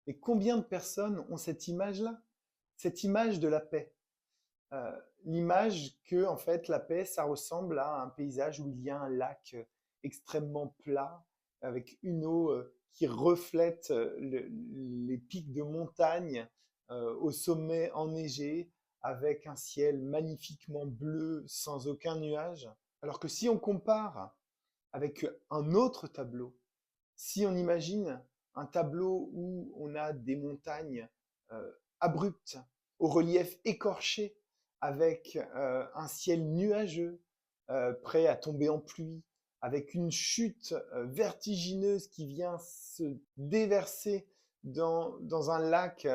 Mais combien de personnes ont cette image-là? Cette image de la paix. Euh, L'image que, en fait, la paix, ça ressemble à un paysage où il y a un lac extrêmement plat, avec une eau qui reflète les pics de montagne au sommet enneigé, avec un ciel magnifiquement bleu, sans aucun nuage. Alors que si on compare avec un autre tableau, si on imagine un tableau où on a des montagnes euh, abruptes, au relief écorché, avec un ciel nuageux, prêt à tomber en pluie, avec une chute vertigineuse qui vient se déverser dans un lac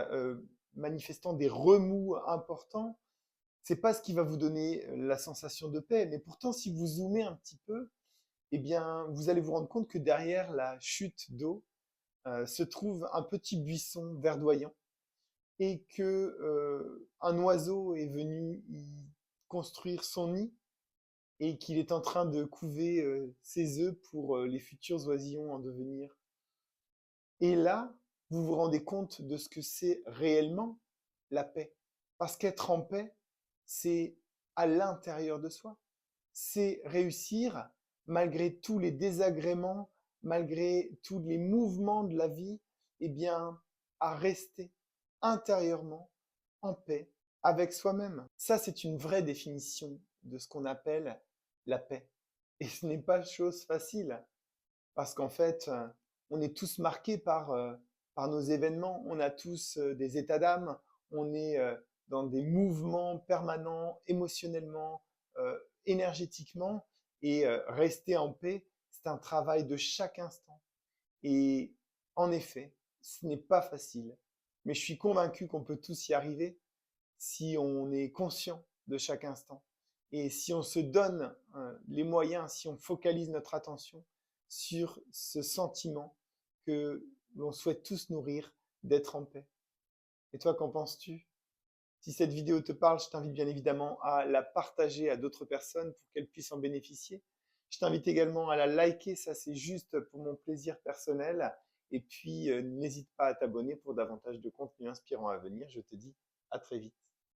manifestant des remous importants, c'est pas ce qui va vous donner la sensation de paix. Mais pourtant, si vous zoomez un petit peu, eh bien, vous allez vous rendre compte que derrière la chute d'eau se trouve un petit buisson verdoyant et que un oiseau est venu y construire son nid et qu'il est en train de couver ses œufs pour les futurs oisillons en devenir. Et là, vous vous rendez compte de ce que c'est réellement la paix. Parce qu'être en paix, c'est à l'intérieur de soi. C'est réussir, malgré tous les désagréments, malgré tous les mouvements de la vie, eh bien, à rester intérieurement en paix avec soi-même. Ça, c'est une vraie définition de ce qu'on appelle la paix. Et ce n'est pas chose facile, parce qu'en fait, on est tous marqués par nos événements, on a tous des états d'âme, on est dans des mouvements permanents, émotionnellement, énergétiquement, et rester en paix, c'est un travail de chaque instant. Et en effet, ce n'est pas facile, mais je suis convaincu qu'on peut tous y arriver si on est conscient de chaque instant. Et si on se donne les moyens, si on focalise notre attention sur ce sentiment que l'on souhaite tous nourrir d'être en paix. Et toi, qu'en penses-tu? Si cette vidéo te parle, je t'invite bien évidemment à la partager à d'autres personnes pour qu'elles puissent en bénéficier. Je t'invite également à la liker, ça c'est juste pour mon plaisir personnel. Et puis, n'hésite pas à t'abonner pour davantage de contenu inspirant à venir. Je te dis à très vite.